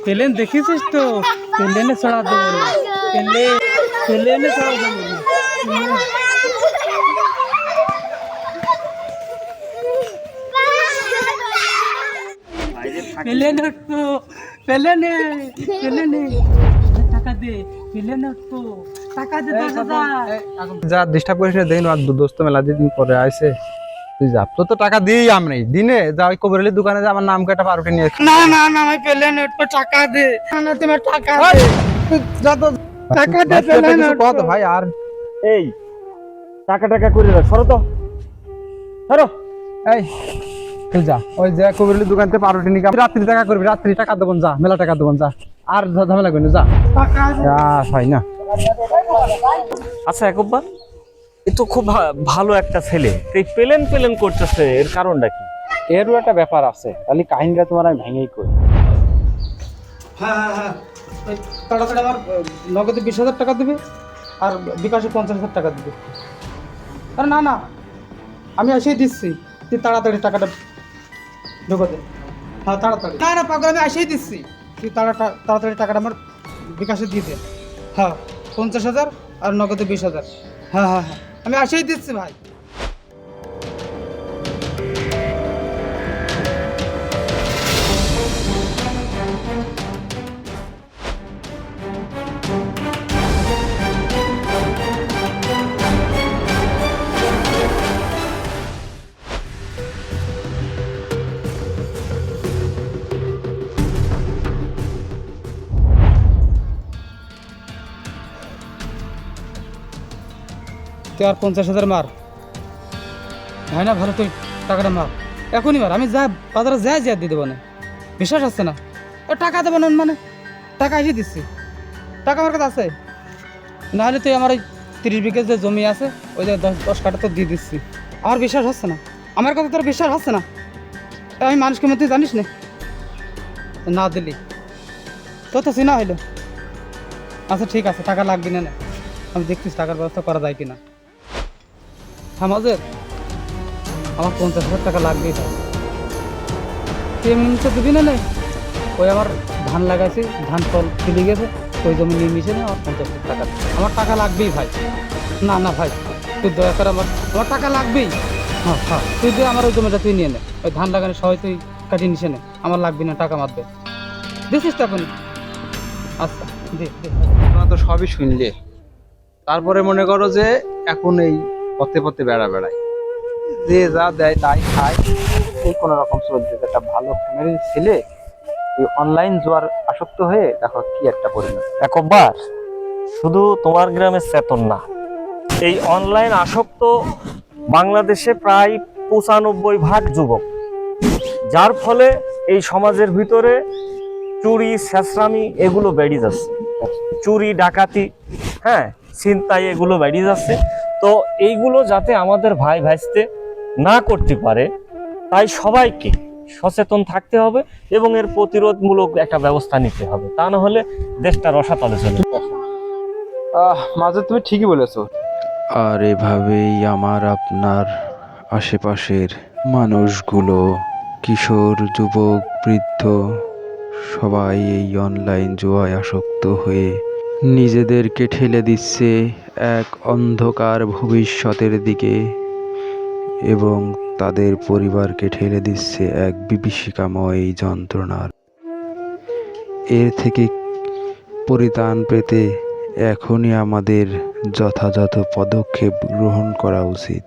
Plane দেখেছিস তো? প্লেনে চড়া দেবো না, প্লেনে চড়া দেবো না। প্লেন উঠবো, প্লেনে প্লেনে টাকা দে, প্লেনে উঠবো, টাকা দে 10,000। যা ডিস্টার্ব করিস না, দেখুন আর দোস্ত মেলা দিন পরে আইছে, তুই যা, তোর তো টাকা দিই আমি দিনে যা ওই কবিরলির দোকানে যা, আমার নাম কেটে পারোটি নিয়ে না না না, আমি প্লেনে উঠবো, টাকা দে। না তোমার টাকা দে, যা তো টাকা দে, ভাই, তুই একটা প্লেনে কিছু কর তো উঠবো। ভাই। আর এই টাকা টাকা করে রাখ, সরো তো, সরো। এই তুই যা, ওই যে কবিরলির দোকান থেকে পারোটি নিয়ে রাত্রি টাকা করবি, রাত্রি টাকা দেবো যা, মেলা টাকা দেবো যা, আর ঝামেলা করবি না, যা। টাকা দে। হয় না আচ্ছা একবার, এ তো খুব ভালো একটা ছেলে, এই প্লেন প্লেন করতেছে, এর কারণটা কি? এরও একটা ব্যাপার আছে, তাহলে কাহিনীটা তোমার আমি ভেঙেই করি। হ্যাঁ হ্যাঁ হ্যাঁ, ওই তাড়াতাড়ি আমার নগদে 20,000 টাকা দেবে, আর বিকাশে 50,000 টাকা দেবে। আরে না না, আমি এসেই দিচ্ছি, তুই তাড়াতাড়ি টাকাটা ঢোকা দে। হ্যাঁ তাড়াতাড়ি। না না পাগল, আমি এসেই দিচ্ছি, তুই তাড়াতাড়ি টাকাটা আমার বিকাশে দিয়ে দে। হ্যাঁ 50,000 আর নগদে 20,000। হ্যাঁ হ্যাঁ হ্যাঁ, আমি এসেই দিচ্ছি ভাই। তুই আর 50,000 মার, হয় না ভালো, তুই টাকাটা মার, এখনই মার। আমি যা বাজারে যা দিয়ে দেবো না, বিশ্বাস আসছে না? টাকা দেবো না মানে, টাকা এসে দিচ্ছি, টাকা আমার কাছে আছে। নাহলে তুই আমার ওই 30 বিঘে যে জমি আছে, ওই যে 10 কাঠা তো দিয়ে দিচ্ছি। আমার বিশ্বাস হচ্ছে না, আমার কথা তোর বিশ্বাস হচ্ছে না? আমি মানুষকে মধ্যে জানিস না, না দিলি তো তো চিনা হইলো। আচ্ছা ঠিক আছে, টাকা লাগবে না, আমি দেখছিস টাকার ব্যবস্থা করা যায় কিনা। আমাদের আমার 50,000 টাকা লাগবেই। তুই এমনি তো দিবি না? ওই আমার ধান লাগাইছি, ধান ফল তুলে গেছে, ওই জমি নিয়ে মিশে নেই, আমার 50,000 টাকা, আমার টাকা লাগবেই ভাই। না না ভাই, তুই দয়া করে আমার টাকা লাগবেই। হ্যাঁ হ্যাঁ, তুই দিয়ে আমার ওই জমিটা তুই নিয়ে নে, ওই ধান লাগানো সবাই তুই কাটিয়ে নিশে নে, আমার লাগবে না, টাকা মারবে, দিছিস তো এখন? আচ্ছা দে দে। তোমরা তো সবই শুনলে, তারপরে মনে করো যে এখন এই পথে পথে বেড়ায়, যে যা দেয় তাই খায়, এই কোনো রকম চলছে। একটা ভালো ফ্যামিলির ছেলে এই অনলাইন জুয়ার আসক্ত হয়ে দেখো কি একটা পরিণত। একবার শুধু তোমার গ্রামের চেতন না, এই অনলাইন আসক্ত বাংলাদেশে প্রায় 95% যুবক, যার ফলে এই সমাজের ভিতরে চুরি ছেঁচড়ামি এগুলো বেড়ে যাচ্ছে, চুরি ডাকাতি, হ্যাঁ ছিনতাই এগুলো বেড়ে যাচ্ছে। তো এইগুলো যাতে আমাদের ভাই ভাইস্তে না করতে পারে, তাই সবাইকে সচেতন থাকতে হবে এবং এর প্রতিরোধমূলক একটা ব্যবস্থা নিতে হবে, তা না হলে দেশটা রসাতলে চলে যাবে। মাঝে তুমি ঠিকই বলেছো। আর এভাবেই আমার আপনার আশেপাশের মানুষগুলো, কিশোর যুবক বৃদ্ধ, সবাই এই অনলাইন জুয়ায় আসক্ত হয়ে নিজেদেরকে ঠেলে দিচ্ছে এক অন্ধকার ভবিষ্যতের দিকে এবং তাদের পরিবারকে ঠেলে দিচ্ছে এক বিভীষিকাময় যন্ত্রণার। এর থেকে পরিত্রাণ পেতে এখনই আমাদের যথাযথ পদক্ষেপ গ্রহণ করা উচিত।